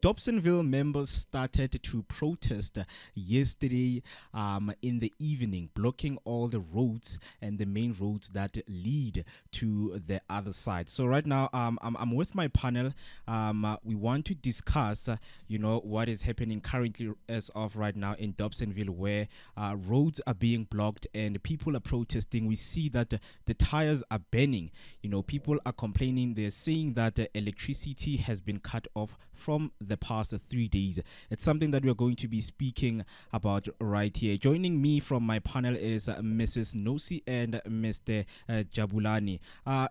Dobsonville members started to protest yesterday in the evening, blocking all the roads and the main roads that lead to the other side. So right now, I'm with my panel. We want to discuss, what is happening currently as of right now in Dobsonville, where roads are being blocked and people are protesting. We see that the tires are burning. People are complaining. They're saying that electricity has been cut off from the past 3 days. It's something that we're going to be speaking about right here. Joining me from my panel is Mrs. Nosi and Mr. Jabulani.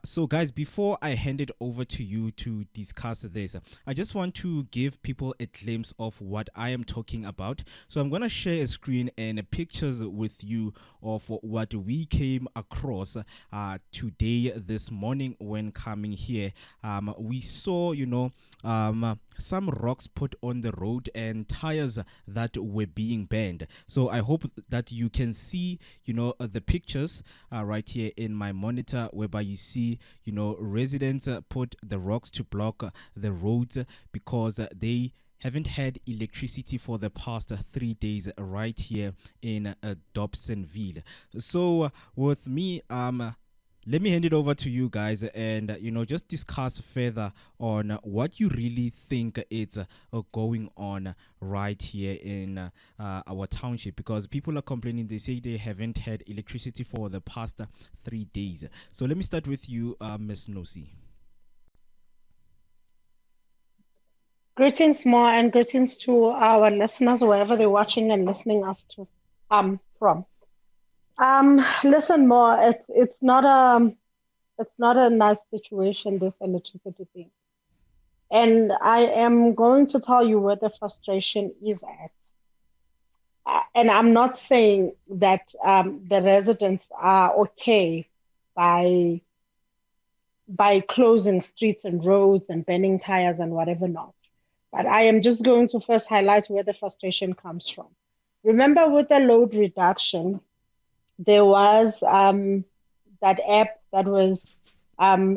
So guys, before I hand it over to you to discuss this, I just want to give people a glimpse of what I am talking about. So I'm going to share a screen and pictures with you of what we came across today, this morning when coming here. We saw, some rocks put on the road and tires that were being burned. So I hope that you can see, the pictures right here in my monitor, whereby you see, residents put the rocks to block the roads because they haven't had electricity for the past 3 days right here in Dobsonville. So with me, let me hand it over to you guys and, just discuss further on what you really think is going on right here in our township, because people are complaining. They say they haven't had electricity for the past 3 days. So let me start with you, Ms. Nosi. Greetings, more, and greetings to our listeners, wherever they're watching and listening us to from. Listen, more. It's not a nice situation, this electricity thing, and I am going to tell you where the frustration is at. And I'm not saying that the residents are okay by closing streets and roads and burning tires and whatever not. But I am just going to first highlight where the frustration comes from. Remember, with the load reduction, there was that app that was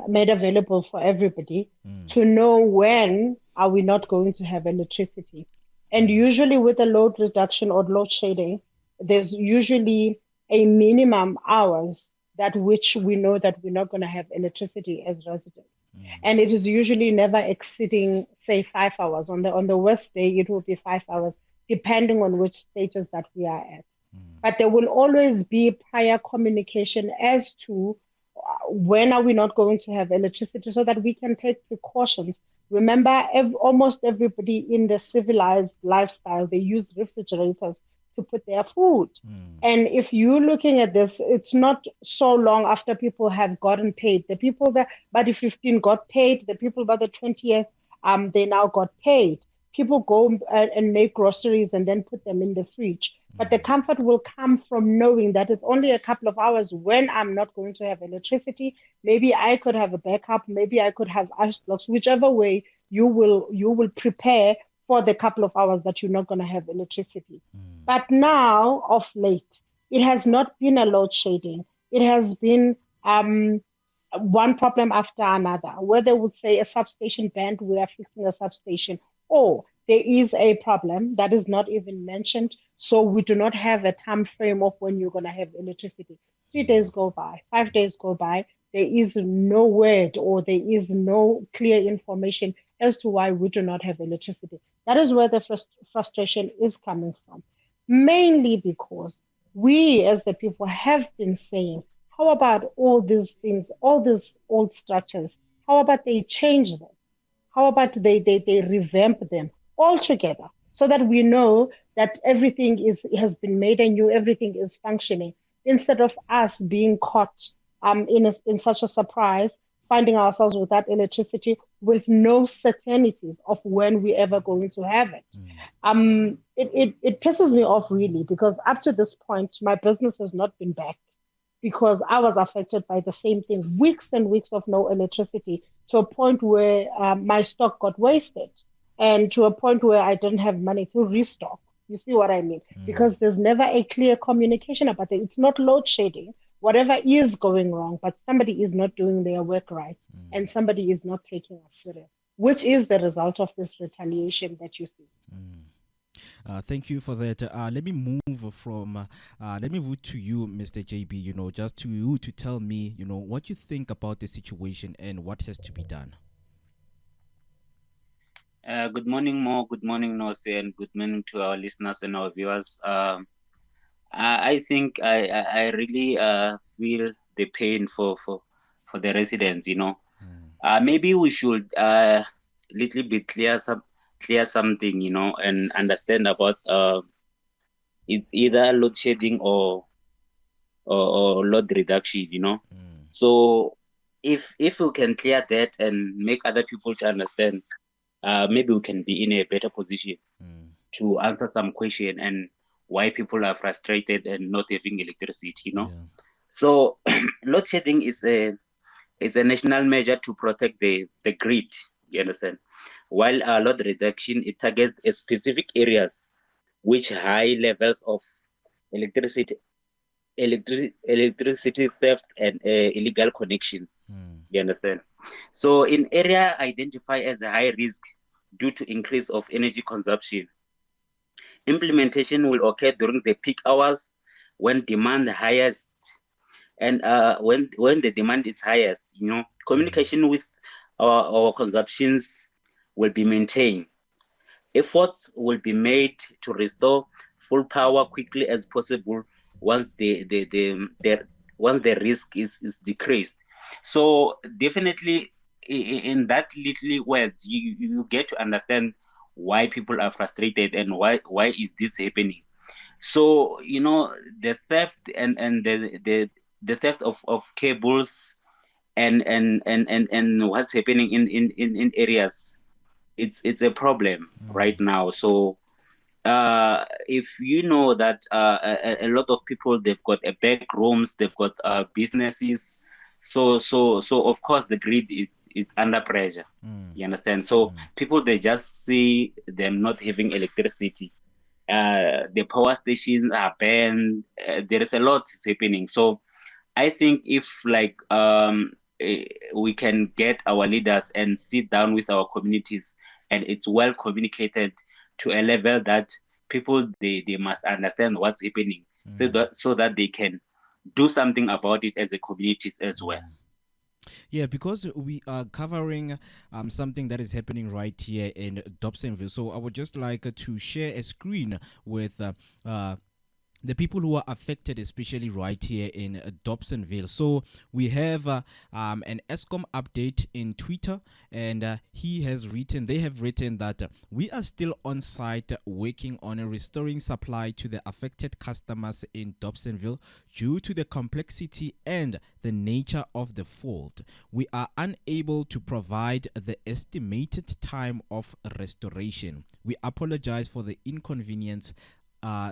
made available for everybody to know when are we not going to have electricity. And usually with the load reduction or load shedding, there's usually a minimum hours that which we know that we're not going to have electricity as residents. And it is usually never exceeding, say, 5 hours. On the worst day, it will be 5 hours, depending on which stages that we are at. But there will always be prior communication as to when are we not going to have electricity, so that we can take precautions. Remember, almost everybody in the civilized lifestyle, they use refrigerators to put their food. And if you're looking at this, it's not so long after people have gotten paid. The people that by the 15th got paid, the people by the 20th, they now got paid. People go and make groceries and then put them in the fridge. But the comfort will come from knowing that it's only a couple of hours when I'm not going to have electricity. Maybe I could have a backup. Maybe I could have ice blocks. Whichever way you will prepare for the couple of hours that you're not going to have electricity. But now, of late, it has not been a load shedding. It has been one problem after another, where they would say a substation band, we are fixing a substation, or there is a problem that is not even mentioned, so we do not have a time frame of when you're going to have electricity. 3 days go by, 5 days go by, there is no word or there is no clear information as to why we do not have electricity. That is where the frustration is coming from, mainly because we as the people have been saying, how about all these things, all these old structures, how about they change them? How about they revamp them altogether, so that we know that everything has been made anew, everything is functioning, instead of us being caught in such a surprise, finding ourselves without electricity with no certainties of when we're ever going to have it. It pisses me off really, because up to this point, my business has not been back, because I was affected by the same thing, weeks and weeks of no electricity, to a point where my stock got wasted, and to a point where I didn't have money to restock. You see what I mean? Because there's never a clear communication about it. It's not load shedding, whatever is going wrong, but somebody is not doing their work right and somebody is not taking us serious, which is the result of this retaliation that you see. Thank you for that. Let me move to you, Mr. JB. Just to you to tell me, what you think about the situation and what has to be done. Good morning, Mo. Good morning, Nose, and good morning to our listeners and our viewers. I think I really feel the pain for the residents. Maybe we should little bit clear something, and understand about it's either load shedding or load reduction. So if we can clear that and make other people to understand, maybe we can be in a better position to answer some question and why people are frustrated and not having electricity. So load shedding is a national measure to protect the grid, you understand, while load reduction, it targets specific areas which high levels of electricity electricity theft and illegal connections, you understand. So in area identified as a high risk due to increase of energy consumption, implementation will occur during the peak hours when demand highest. And when the demand is highest, communication with our consumptions will be maintained. Efforts will be made to restore full power quickly as possible once once the risk is decreased. So definitely, in that little words, you get to understand why people are frustrated and why is this happening. So the theft and the theft of cables and what's happening in areas, it's a problem right now. So if you know that a lot of people, they've got back rooms, they've got businesses, so of course the grid is under pressure. You understand? So people, they just see them not having electricity. The power stations are banned. There is a lot is happening. So I think if we can get our leaders and sit down with our communities and it's well communicated to a level that people, they must understand what's happening, so that they can do something about it as a communities as well. Yeah, because we are covering something that is happening right here in Dobsonville. So I would just like to share a screen with the people who are affected, especially right here in Dobsonville. So we have an Eskom update in Twitter, and they have written that we are still on site working on restoring supply to the affected customers in Dobsonville due to the complexity and the nature of the fault. We are unable to provide the estimated time of restoration. We apologize for the inconvenience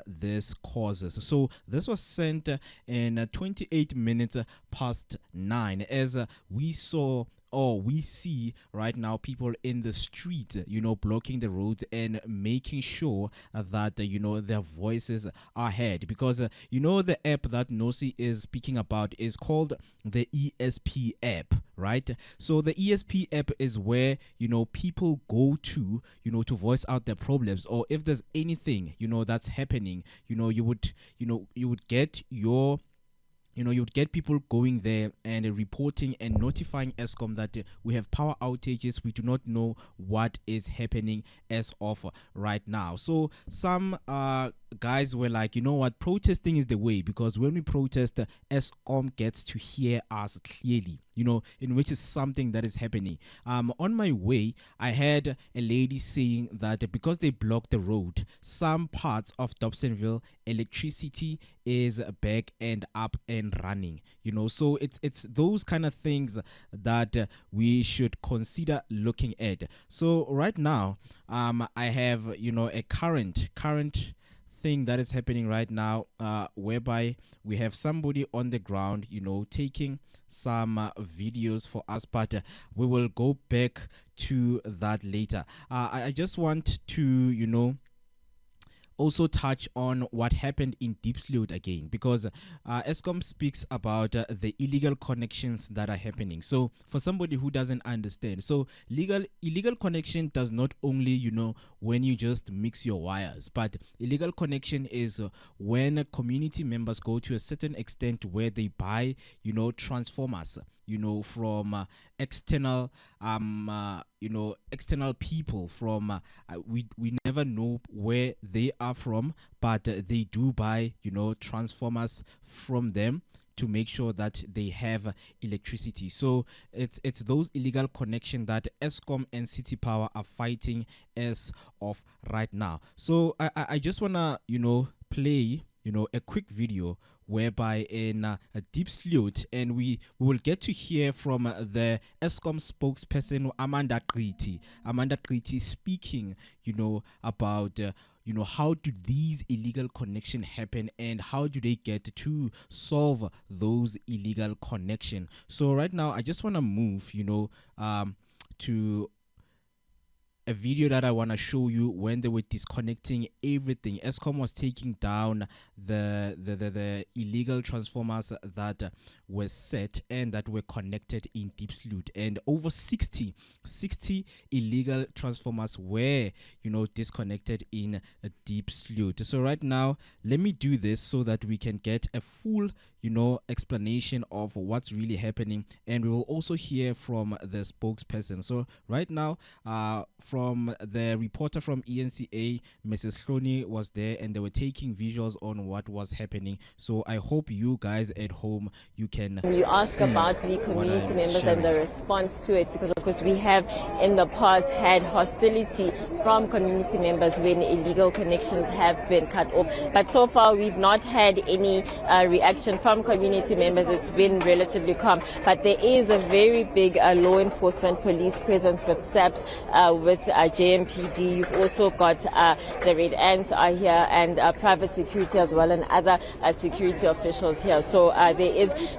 this causes. So this was sent in 28 minutes past 9, as we saw or we see right now people in the street, blocking the roads and making sure that, their voices are heard. Because, the app that Nosi is speaking about is called the ESP app, right? So the ESP app is where, people go to, to voice out their problems, or if there's anything, that's happening, you would get your you would get people going there and reporting and notifying Eskom that we have power outages. We do not know what is happening as of right now. So some guys were like, what, protesting is the way, because when we protest, Eskom gets to hear us clearly, in which is something that is happening. On my way, I had a lady saying that because they blocked the road, some parts of Dobsonville, electricity is back and up and running. So it's those kind of things that we should consider looking at. So right now, I have a current thing that is happening right now, whereby we have somebody on the ground, taking some videos for us, but we will go back to that later. I just want to also touch on what happened in Diepsloot again, because Eskom speaks about the illegal connections that are happening. So for somebody who doesn't understand, so illegal connection does not only, when you just mix your wires, but illegal connection is when community members go to a certain extent where they buy, transformers, from external external people from we never know where they are from, but they do buy, transformers from them to make sure that they have electricity. So it's those illegal connections that Eskom and City Power are fighting as of right now. So I just wanna play a quick video whereby in a Diepsloot, and we will get to hear from the Eskom spokesperson Amanda Kriti speaking about how do these illegal connections happen and how do they get to solve those illegal connections. So right now I just want to move to a video that I want to show you when they were disconnecting everything. Eskom was taking down the illegal transformers that were set and that were connected in Diepsloot, and over 60 illegal transformers were disconnected in Diepsloot. So right now let me do this so that we can get a full explanation of what's really happening, and we will also hear from the spokesperson. So right now from the reporter from ENCA, Mrs. Hloni, was there, and they were taking visuals on what was happening. So I hope you guys at home, you can ask about the community members and the response to it, because of course we have in the past had hostility from community members when illegal connections have been cut off, but so far we've not had any reaction from community members. It's been relatively calm, but there is a very big law enforcement police presence with SAPS, with JMPD. You've also got the Red Ants are here, and private security as well, and other security officials here. So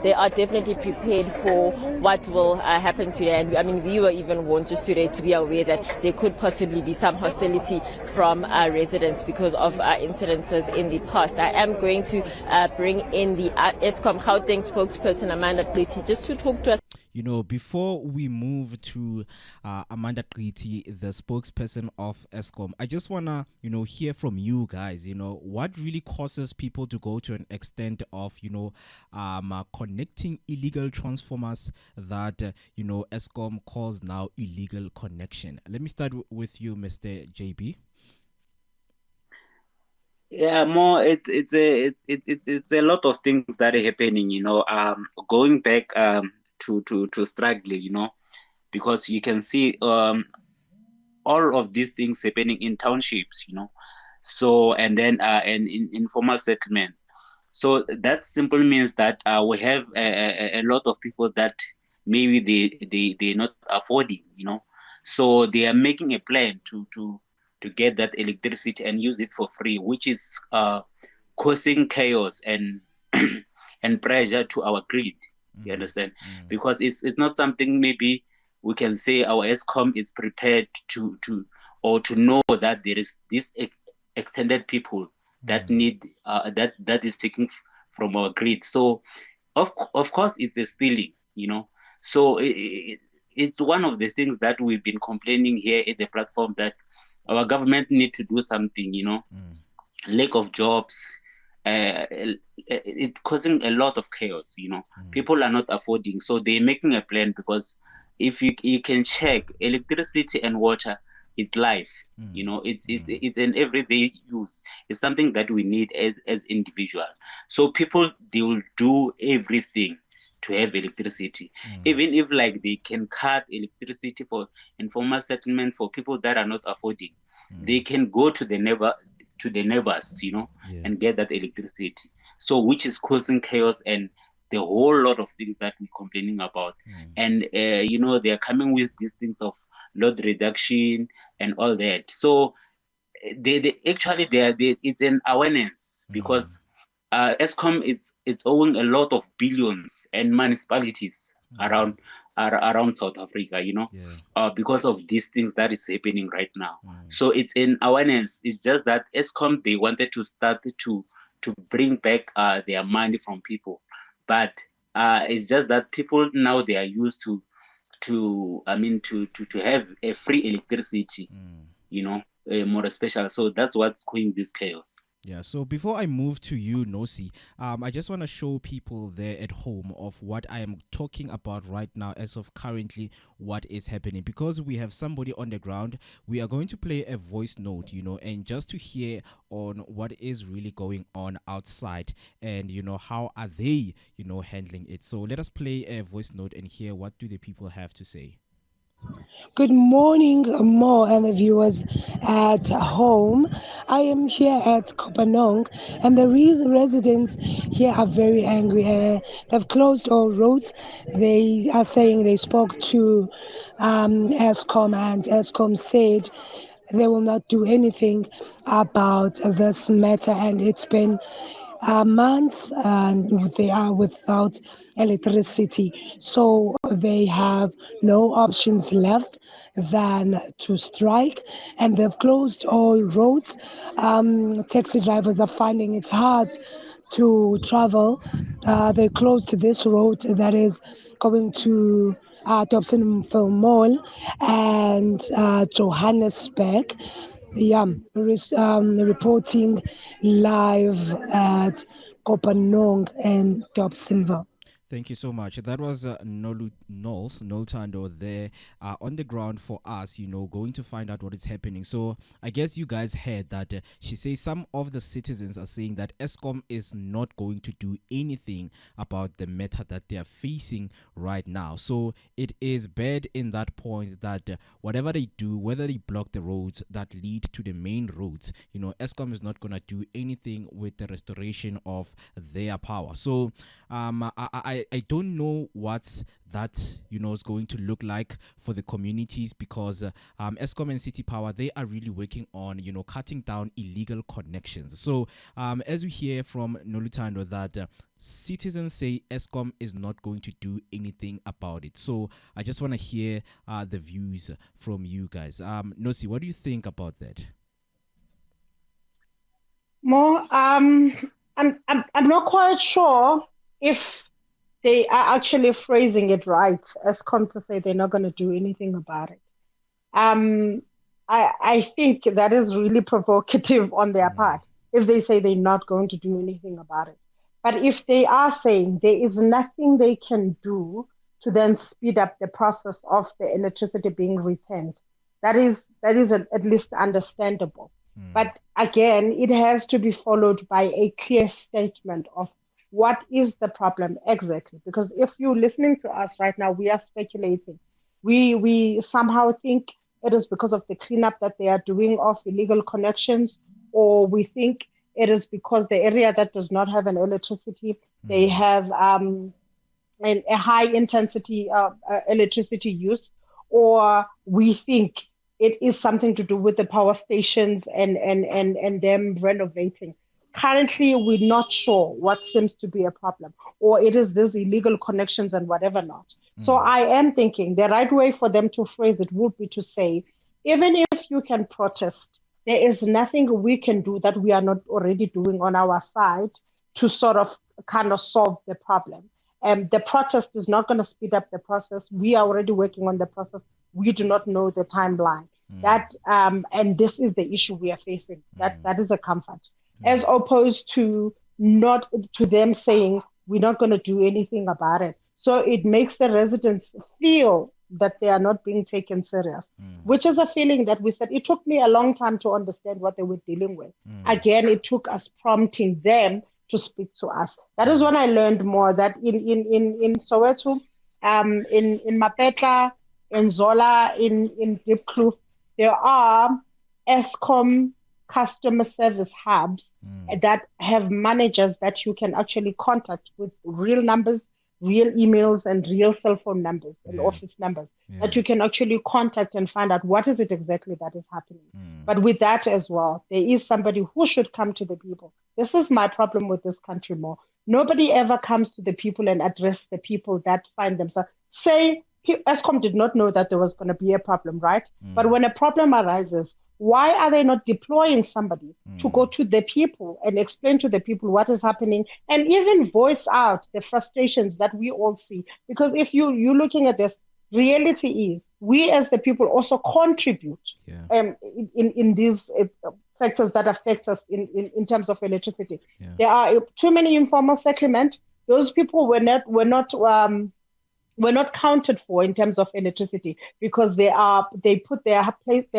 they are definitely prepared for what will happen today. And I mean, we were even warned just today to be aware that there could possibly be some hostility from residents because of incidences in the past. I am going to bring in the Eskom Gauteng spokesperson Amanda Kriti just to talk to us. Before we move to Amanda Kriti, the spokesperson of Eskom, I just want to, hear from you guys, what really causes people to go to an extent of, connecting illegal transformers that, Eskom calls now illegal connection. Let me start with you, Mr. JB. Yeah, more. It's a lot of things that are happening. Going back to struggling. Because you can see all of these things happening in townships. So and then and in informal settlement. So that simply means that we have a lot of people that maybe they're not affording. So they are making a plan to get that electricity and use it for free, which is causing chaos and and pressure to our grid. You understand? Because it's not something maybe we can say our Eskom is prepared to know that there is this extended people that need that is taken from our grid. So of course it's a stealing. So it's one of the things that we've been complaining here at the platform, that our government need to do something. Lack of jobs, it's causing a lot of chaos. People are not affording, so they're making a plan, because if you can check, electricity and water is life. It's an everyday use. It's something that we need as individual. So people, they will do everything to have electricity, even if they can cut electricity for informal settlement for people that are not affording. They can go to the neighbors, and get that electricity. So which is causing chaos and the whole lot of things that we're complaining about. And they are coming with these things of load reduction and all that. So it's an awareness, because Eskom is owing a lot of billions, and municipalities around around South Africa, because of these things that is happening right now. So it's an awareness. It's just that Eskom, they wanted to start to bring back their money from people, but it's just that people now, they are used to have a free electricity, more special. So that's what's causing this chaos. Yeah, so before I move to you, Nosi, I just want to show people there at home of what I am talking about right now as of currently what is happening. Because we have somebody on the ground, we are going to play a voice note, and just to hear on what is really going on outside and, how are they, handling it. So let us play a voice note and hear what do the people have to say. Good morning, Mo and the viewers at home. I am here at Kopanong, and the residents here are very angry. They've closed all roads. They are saying they spoke to Eskom, and Eskom said they will not do anything about this matter, and it's been months and they are without electricity, so they have no options left than to strike, and they've closed all roads. Taxi drivers are finding it hard to travel. They closed this road that is going to Dobsonville Mall and Johannesburg. Yeah, reporting live at Kopanong and Dobsonville. Thank you so much. That was Noltando there on the ground for us, going to find out what is happening. So I guess you guys heard that she says some of the citizens are saying that Eskom is not going to do anything about the matter that they are facing right now. So it is bad in that point that whatever they do, whether they block the roads that lead to the main roads, Eskom is not going to do anything with the restoration of their power. So I don't know what that is going to look like for the communities, because Eskom and City Power, they are really working on cutting down illegal connections. So as we hear from Nolutando that citizens say Eskom is not going to do anything about it. So I just want to hear the views from you guys. Nosi, what do you think about that? More, I'm not quite sure if they are actually phrasing it right, Eskom to say they're not going to do anything about it. I think that is really provocative on their part if they say they're not going to do anything about it. But if they are saying there is nothing they can do to then speed up the process of the electricity being returned, that is at least understandable. But again, it has to be followed by a clear statement of what is the problem exactly. Because if you're listening to us right now, we are speculating. We somehow think it is because of the cleanup that they are doing of illegal connections, or we think it is because the area that does not have an electricity, they have a high intensity electricity use, or we think it is something to do with the power stations and them renovating. Currently, we're not sure what seems to be a problem, or it is these illegal connections and whatever not. So I am thinking the right way for them to phrase it would be to say, even if you can protest, there is nothing we can do that we are not already doing on our side to sort of kind of solve the problem. The protest is not going to speed up the process. We are already working on the process. We do not know the timeline. That and this is the issue we are facing. That is a comfort, as opposed to not to them saying we're not going to do anything about it. So it makes the residents feel that they are not being taken serious, which is a feeling that we said it took me a long time to understand what they were dealing with. Again, it took us prompting them to speak to us. That is when I learned more that in Soweto, in Mapetla, in Zola, in Diepkloof, there are Eskom customer service hubs that have managers that you can actually contact with real numbers, real emails, and real cell phone numbers and office numbers that you can actually contact and find out what is it exactly that is happening. But with that as well, there is somebody who should come to the people. This is my problem with this country more. Nobody ever comes to the people and address the people that find themselves. Say Eskom did not know that there was going to be a problem, right? But when a problem arises, why are they not deploying somebody to go to the people and explain to the people what is happening and even voice out the frustrations that we all see? Because if you're looking at this, reality is we as the people also contribute in these factors that affect us in terms of electricity. There are too many informal settlements. Those people were not counted for in terms of electricity because they put their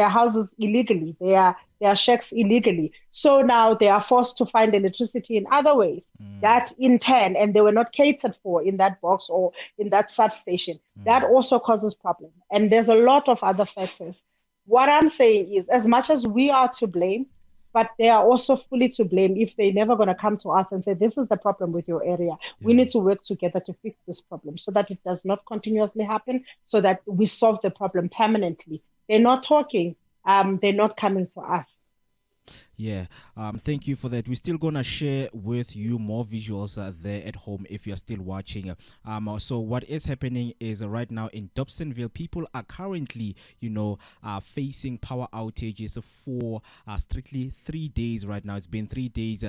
houses illegally, their shacks illegally. So now they are forced to find electricity in other ways. That in turn, and they were not catered for in that box or in that substation. That also causes problems. And there's a lot of other factors. What I'm saying is, as much as we are to blame, but they are also fully to blame if they're never going to come to us and say, this is the problem with your area. We need to work together to fix this problem so that it does not continuously happen, so that we solve the problem permanently. They're not talking. They're not coming to us. Yeah, thank you for that. We're still gonna share with you more visuals there at home if you're still watching. So what is happening is right now in Dobsonville, people are currently, facing power outages for strictly 3 days right now. It's been 3 days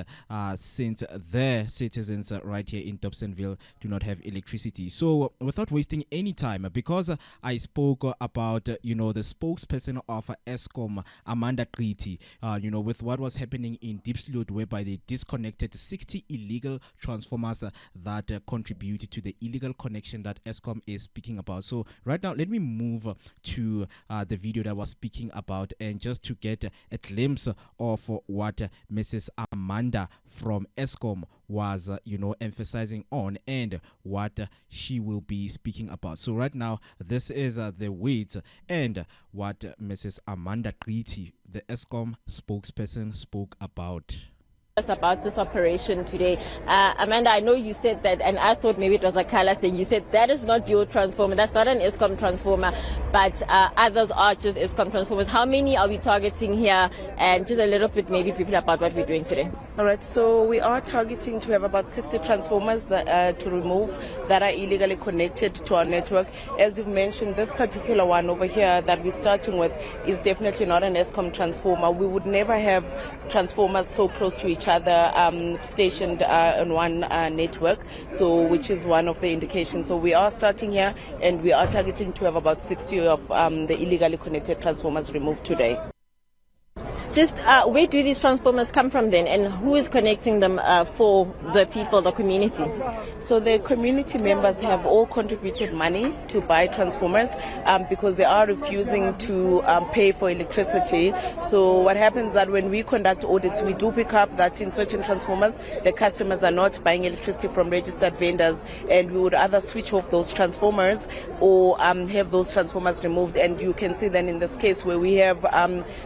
since their citizens right here in Dobsonville do not have electricity. So without wasting any time, because I spoke about, the spokesperson of Eskom, Amanda Kriti, with what was happening in Diepsloot, whereby they disconnected 60 illegal transformers that contributed to the illegal connection that Eskom is speaking about. So right now, let me move to the video that I was speaking about, and just to get a glimpse of what Mrs. Amanda from Eskom was, emphasizing on and what she will be speaking about. So right now, this is the words and what Mrs. Amanda Kriti, the Eskom spokesperson, spoke about. About this operation today. Amanda, I know you said that, and I thought maybe it was a color thing. You said that is not your transformer, that's not an Eskom transformer, but others are just Eskom transformers. How many are we targeting here? And just a little bit maybe people about what we're doing today. All right, so we are targeting to have about 60 transformers that, to remove that are illegally connected to our network. As you've mentioned, this particular one over here that we're starting with is definitely not an Eskom transformer. We would never have transformers so close to each other stationed on one network, so which is one of the indications. So we are starting here and we are targeting to have about 60 of the illegally connected transformers removed today. Just where do these transformers come from then, and who is connecting them for the people, the community? So the community members have all contributed money to buy transformers because they are refusing to pay for electricity. So what happens that when we conduct audits, we do pick up that in certain transformers, the customers are not buying electricity from registered vendors, and we would either switch off those transformers or have those transformers removed. And you can see then in this case where we have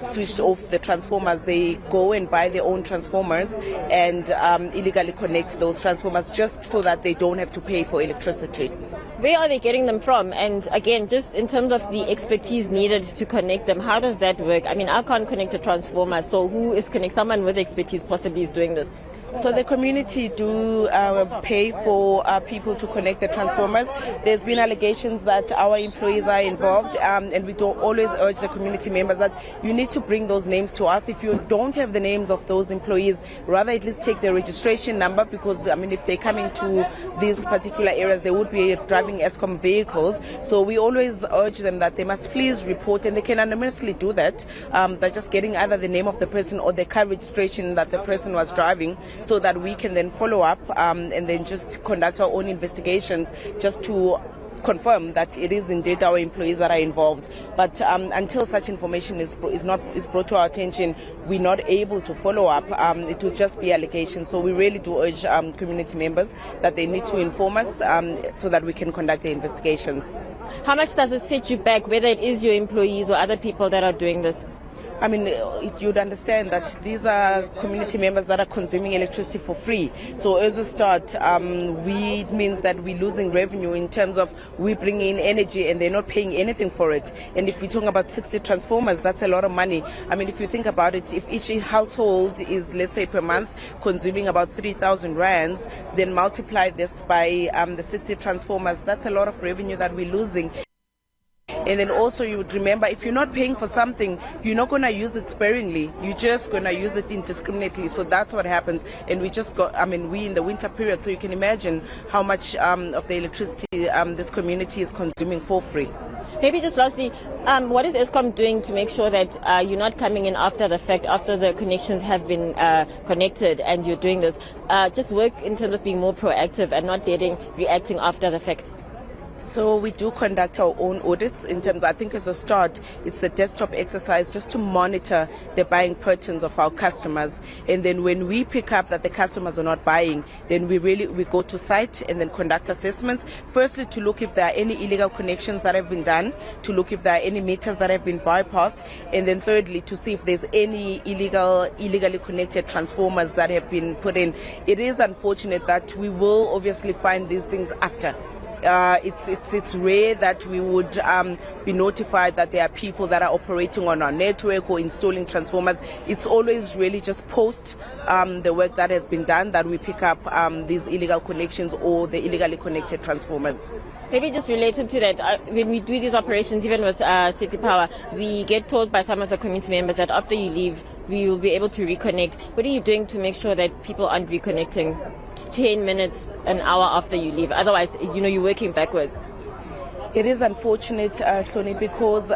switched off the transformers, they go and buy their own transformers and illegally connect those transformers just so that they don't have to pay for electricity. Where are they getting them from? And again, just in terms of the expertise needed to connect them, how does that work? I mean, I can't connect a transformer, so who is connecting? Someone with expertise possibly is doing this. So the community do pay for people to connect the transformers. There's been allegations that our employees are involved, and we do always urge the community members that you need to bring those names to us. If you don't have the names of those employees, rather at least take their registration number, because I mean, if they come into these particular areas, they would be driving Eskom vehicles. So we always urge them that they must please report, and they can anonymously do that by just getting either the name of the person or the car registration that the person was driving, so that we can then follow up and then just conduct our own investigations just to confirm that it is indeed our employees that are involved. But until such information is brought to our attention, we're not able to follow up. It will just be allegations. So we really do urge community members that they need to inform us so that we can conduct the investigations. How much does it set you back, whether it is your employees or other people that are doing this? I mean, you'd understand that these are community members that are consuming electricity for free. So as a start, it means that we're losing revenue in terms of we bring in energy and they're not paying anything for it. And if we're talking about 60 transformers, that's a lot of money. I mean, if you think about it, if each household is, let's say, per month consuming about 3,000 rands, then multiply this by the 60 transformers, that's a lot of revenue that we're losing. And then also you would remember, if you're not paying for something, you're not going to use it sparingly. You're just going to use it indiscriminately. So that's what happens. And we just got, we in the winter period, so you can imagine how much of the electricity this community is consuming for free. Maybe just lastly, what is Eskom doing to make sure that you're not coming in after the fact, after the connections have been connected and you're doing this? Just work in terms of being more proactive and not reacting after the fact. So we do conduct our own audits in terms, I think as a start, it's the desktop exercise just to monitor the buying patterns of our customers. And then when we pick up that the customers are not buying, then we go to site and then conduct assessments. Firstly, to look if there are any illegal connections that have been done, to look if there are any meters that have been bypassed. And then thirdly, to see if there's any illegally connected transformers that have been put in. It is unfortunate that we will obviously find these things after. It's rare that we would be notified that there are people that are operating on our network or installing transformers. It's always really just post the work that has been done that we pick up these illegal connections or the illegally connected transformers. Maybe just related to that, when we do these operations, even with City Power, we get told by some of the community members that after you leave, we will be able to reconnect. What are you doing to make sure that people aren't reconnecting 10 minutes, an hour after you leave? Otherwise, you're working backwards. It is unfortunate, Hloni, because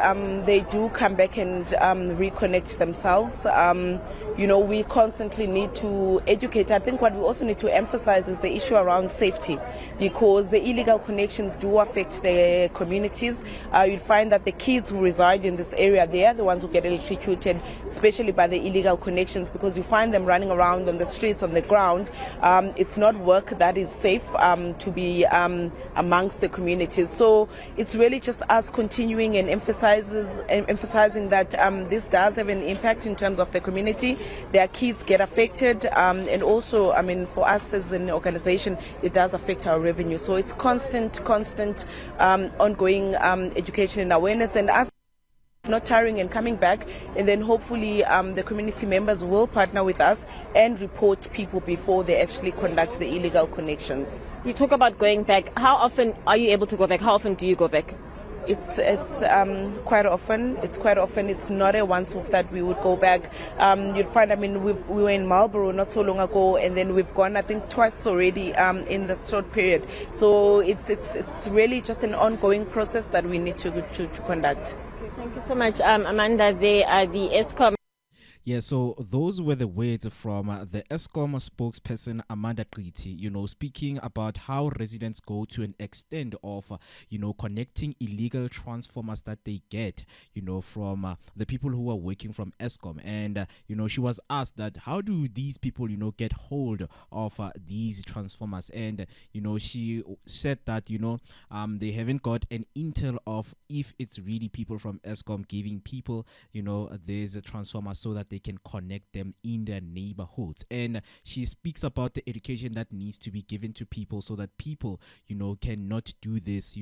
they do come back and reconnect themselves. We constantly need to educate. I think what we also need to emphasize is the issue around safety, because the illegal connections do affect the communities. You'll find that the kids who reside in this area, they are the ones who get electrocuted, especially by the illegal connections, because you find them running around on the streets, on the ground. It's not work that is safe to be amongst the communities. So it's really just us continuing and emphasizing that this does have an impact in terms of the community. Their kids get affected, and also, for us as an organization, it does affect our revenue. So it's constant, ongoing education and awareness, and us not tiring and coming back, and then hopefully the community members will partner with us and report people before they actually conduct the illegal connections. You talk about going back. How often are you able to go back? How often do you go back? It's quite often. It's not a once-off that we would go back. You'd find, we were in Marlborough not so long ago, and then we've gone, I think, twice already in the short period. So it's really just an ongoing process that we need to conduct. Thank you so much, Amanda. They are the Eskom. Yeah, so those were the words from the Eskom spokesperson Amanda Qiti, speaking about how residents go to an extent of, connecting illegal transformers that they get, from the people who are working from Eskom. And, she was asked that how do these people, get hold of these transformers? And, she said that, they haven't got an intel of if it's really people from Eskom giving people, these transformers so that they can connect them in their neighborhoods. And she speaks about the education that needs to be given to people so that people, cannot do this,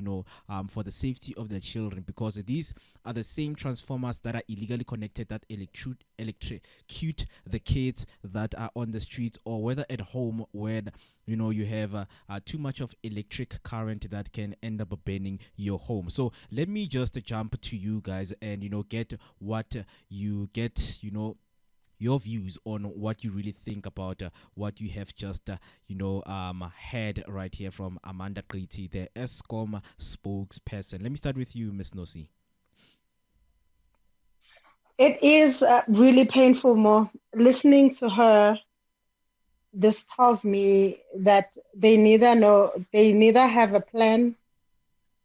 for the safety of their children, because these are the same transformers that are illegally connected that electrocute the kids that are on the streets, or whether at home when you have too much of electric current that can end up burning your home. So let me just jump to you guys and get what you get, your views on what you really think about what you have just heard right here from Amanda Qiti, the Eskom spokesperson. Let me start with you, Ms. Nosi. It is really painful, Mo. Listening to her, this tells me that they neither have a plan,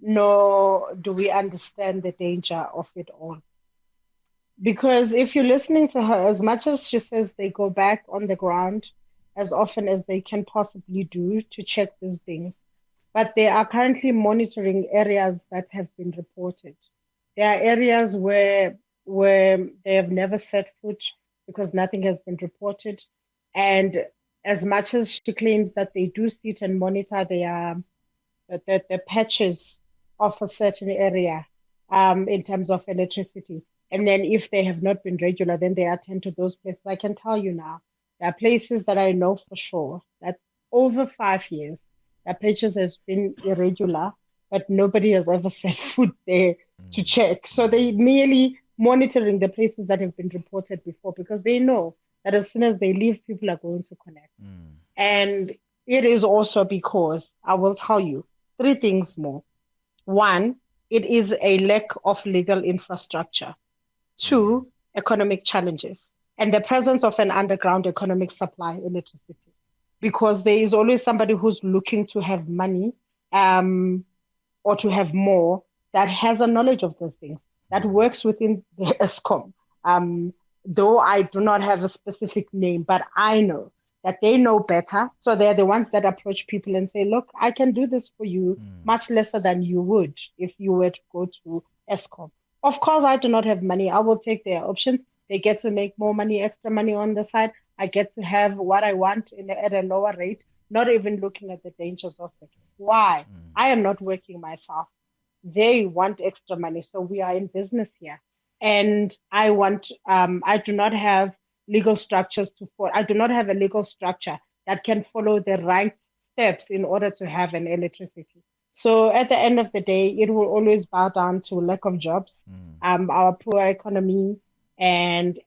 nor do we understand the danger of it all. Because if you're listening to her, as much as she says they go back on the ground as often as they can possibly do to check these things, but they are currently monitoring areas that have been reported. There are areas where they have never set foot because nothing has been reported. And as much as she claims that they do sit and monitor the patches of a certain area in terms of electricity, and then if they have not been regular, then they attend to those places. I can tell you now, there are places that I know for sure that over 5 years, their patches has been irregular, but nobody has ever set foot there to check. So they merely monitoring the places that have been reported before because they know that as soon as they leave, people are going to connect. And it is also because I will tell you three things more. One, it is a lack of legal infrastructure. Two, economic challenges and the presence of an underground economic supply electricity. Because there is always somebody who's looking to have money or to have more that has a knowledge of those things, that works within the Eskom. Though I do not have a specific name, but I know that they know better. So they're the ones that approach people and say, look, I can do this for you much lesser than you would if you were to go to Eskom. Of course, I do not have money. I will take their options. They get to make more money, extra money on the side. I get to have what I want at a lower rate, not even looking at the dangers of it. Why? I am not working myself. They want extra money. So we are in business here. And I do not have legal structures I do not have a legal structure that can follow the right steps in order to have an electricity. So at the end of the day, it will always bow down to lack of jobs, our poor economy, and.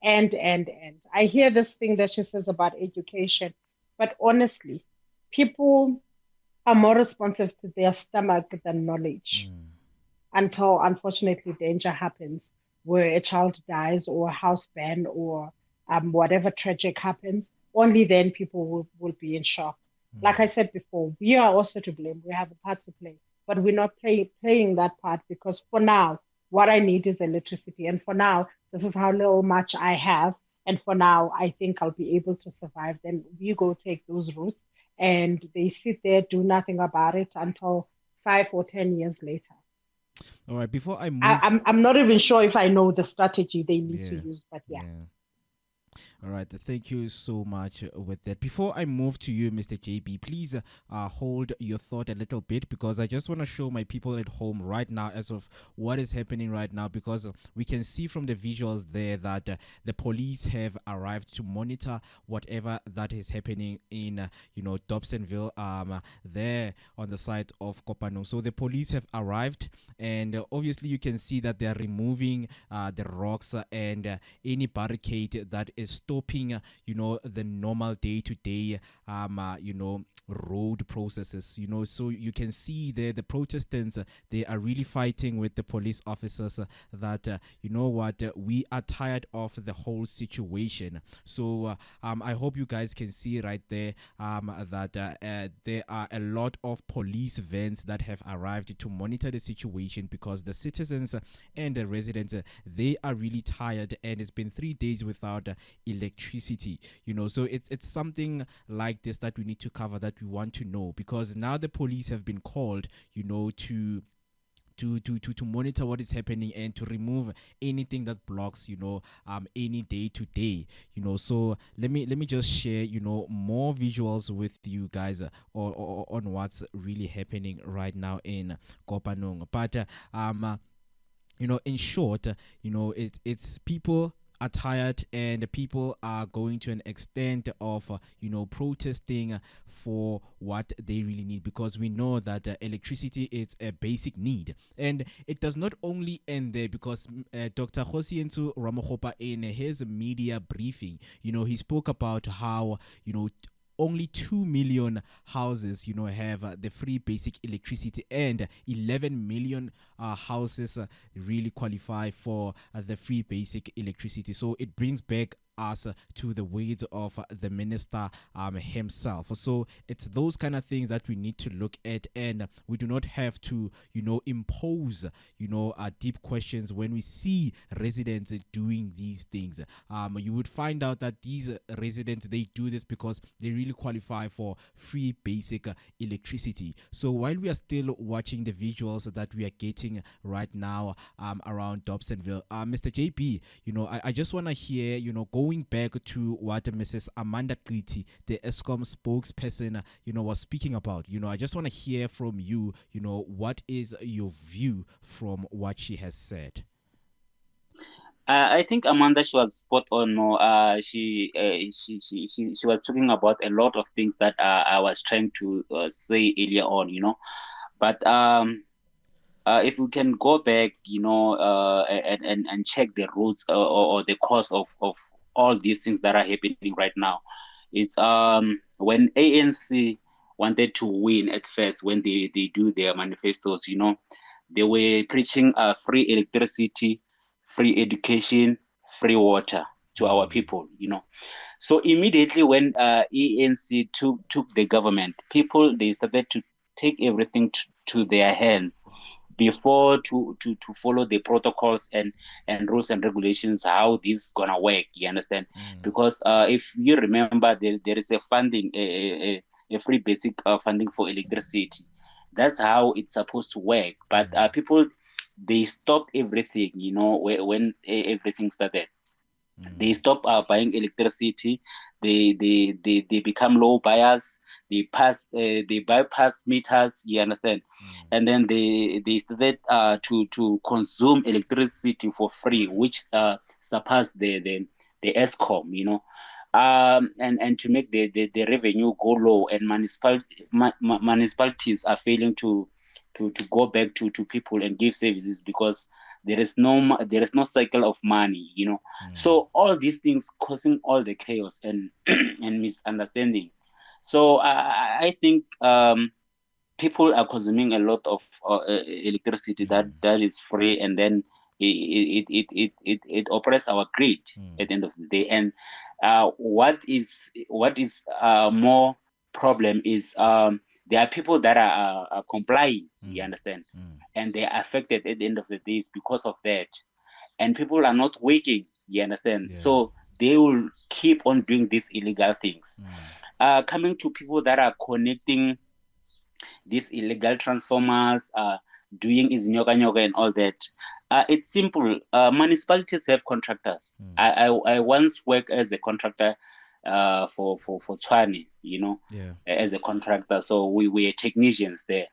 I hear this thing that she says about education, but honestly, people are more responsive to their stomach than knowledge until, unfortunately, danger happens where a child dies or a house burn or whatever tragic happens. Only then people will be in shock. Like I said before, we are also to blame. We have a part to play, but we're not playing that part because for now, what I need is electricity. And for now, this is how much I have. And for now, I think I'll be able to survive. Then we go take those routes and they sit there, do nothing about it until 5 or 10 years later. All right, before I move... I'm not even sure if I know the strategy they need to use, but yeah. All right, thank you so much with that. Before I move to you, Mr. JB, please hold your thought a little bit because I just want to show my people at home right now as of what is happening right now because we can see from the visuals there that the police have arrived to monitor whatever that is happening in, Dobsonville, there on the site of Kopanong. So the police have arrived and obviously you can see that they are removing the rocks and any barricade that is stopping, the normal day-to-day, road processes, so you can see there the protestants, they are really fighting with the police officers that, we are tired of the whole situation. So I hope you guys can see right there that there are a lot of police vans that have arrived to monitor the situation because the citizens and the residents, they are really tired and it's been 3 days without electricity, so it's something like this that we need to cover, that we want to know, because now the police have been called, to monitor what is happening and to remove anything that blocks, any day to day, so let me just share, more visuals with you guys on what's really happening right now in Kopanong. But in short, it's people are tired and people are going to an extent of protesting for what they really need, because we know that electricity is a basic need, and it does not only end there, because Dr. Josientu Ramogopa, in his media briefing, he spoke about how only 2 million houses, have the free basic electricity, and 11 million houses really qualify for the free basic electricity. So it brings back us to the words of the minister himself. So it's those kind of things that we need to look at, and we do not have to impose deep questions when we see residents doing these things. You would find out that these residents, they do this because they really qualify for free basic electricity. So while we are still watching the visuals that we are getting right now around Dobsonville, Mr. JP, I just want to hear, going back to what Mrs. Amanda Kriti, the Eskom spokesperson, was speaking about. I just want to hear from you, what is your view from what she has said? I think Amanda, she was spot on. She was talking about a lot of things that I was trying to say earlier on, but if we can go back, and check the roots, or the cause of all these things that are happening right now. It's when ANC wanted to win at first, when they do their manifestos, they were preaching free electricity, free education, free water to our people, So immediately when ANC took the government, people, they started to take everything to their hands before to follow the protocols and rules and regulations, how this is gonna work. You understand? Because if you remember, there is a funding, a free basic funding for electricity. That's how it's supposed to work. But people, they stopped everything. When everything started. They stop buying electricity. They become low buyers. They bypass meters. You understand? And then they started to consume electricity for free, which surpassed the Eskom. And to make the revenue go low, and municipalities are failing to go back to people and give services, because there is no cycle of money. So all these things causing all the chaos and and misunderstanding. So I think people are consuming a lot of electricity that is free, and then it oppresses our greed at the end of the day. And what is more problem is, there are people that are complying. You understand? And they are affected at the end of the day because of that. And people are not working. You understand? So they will keep on doing these illegal things. Coming to people that are connecting these illegal transformers, doing izinyoka nyoka and all that. It's simple. Municipalities have contractors. I once worked as a contractor for Tshwane, as a contractor. So we were technicians there.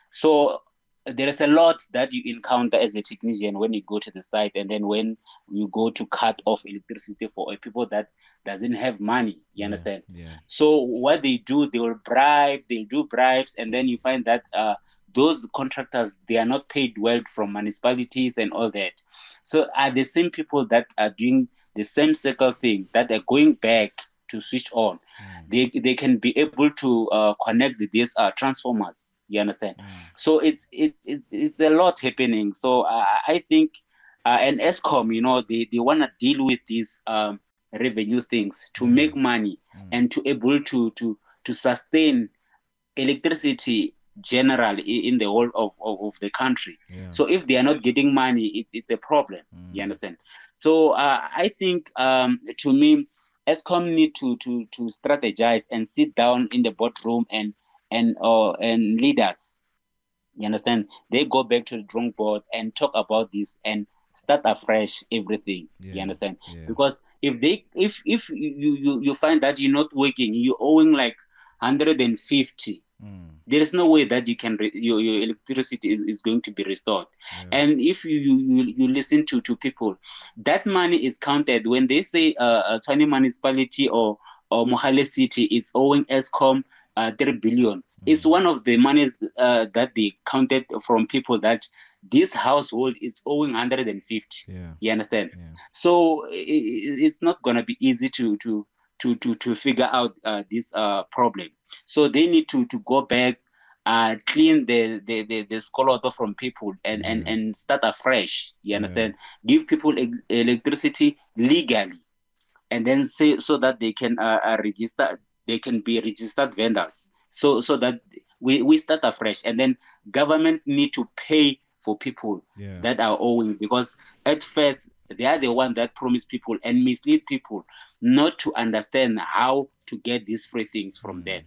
So there is a lot that you encounter as a technician when you go to the site, and then when you go to cut off electricity for people that doesn't have money. You understand? So what they do, they'll do bribes, and then you find that those contractors, they are not paid well from municipalities and all that. So are the same people that are doing the same circle thing, that are going back to switch on. They can be able to connect these transformers. You understand? So it's a lot happening. So I think and Eskom, they want to deal with these revenue things to make money and to able to sustain electricity generally in the whole of the country. So if they are not getting money, it's a problem. You understand? So I think to me, Eskom need to strategize and sit down in the boardroom and leaders. You understand? They go back to the drawing board and talk about this and start afresh everything. You understand? Because if you find that you're not working, you're owing like 150. There is no way that you can your electricity is going to be restored. And if you listen to people, that money is counted when they say Tshwane municipality or Mohale city is owing Eskom 3 billion. It's one of the monies that they counted from people that this household is owing 150. You understand? So it's not going to be easy to figure out this problem. So they need to go back, clean the skoloto from people and start afresh. You understand? Give people electricity legally, and then say so that they can register. They can be registered vendors. So that we start afresh, and then government need to pay for people that are owing, because at first they are the one that promise people and mislead people not to understand how to get these free things from them.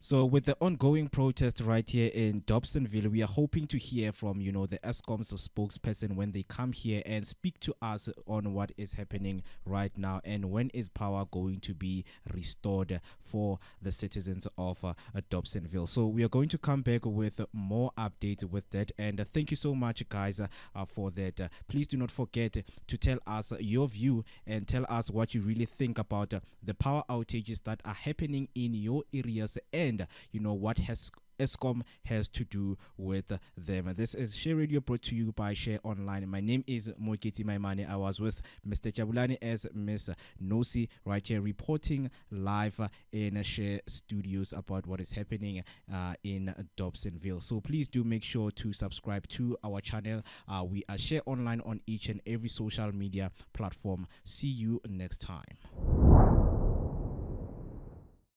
So with the ongoing protest right here in Dobsonville, we are hoping to hear from, the Eskom's spokesperson when they come here and speak to us on what is happening right now and when is power going to be restored for the citizens of Dobsonville. So we are going to come back with more updates with that. And thank you so much, guys, for that. Please do not forget to tell us your view and tell us what you really think about the power outages that are happening in your areas, and what has Eskom has to do with them. This is Share Radio, brought to you by Share Online. My name is Moketi Maimane. I was with Mr. Jabulani as Ms. Nosi right here, reporting live in Share Studios about what is happening in Dobsonville. So please do make sure to subscribe to our channel. We are Share Online on each and every social media platform. See you next time.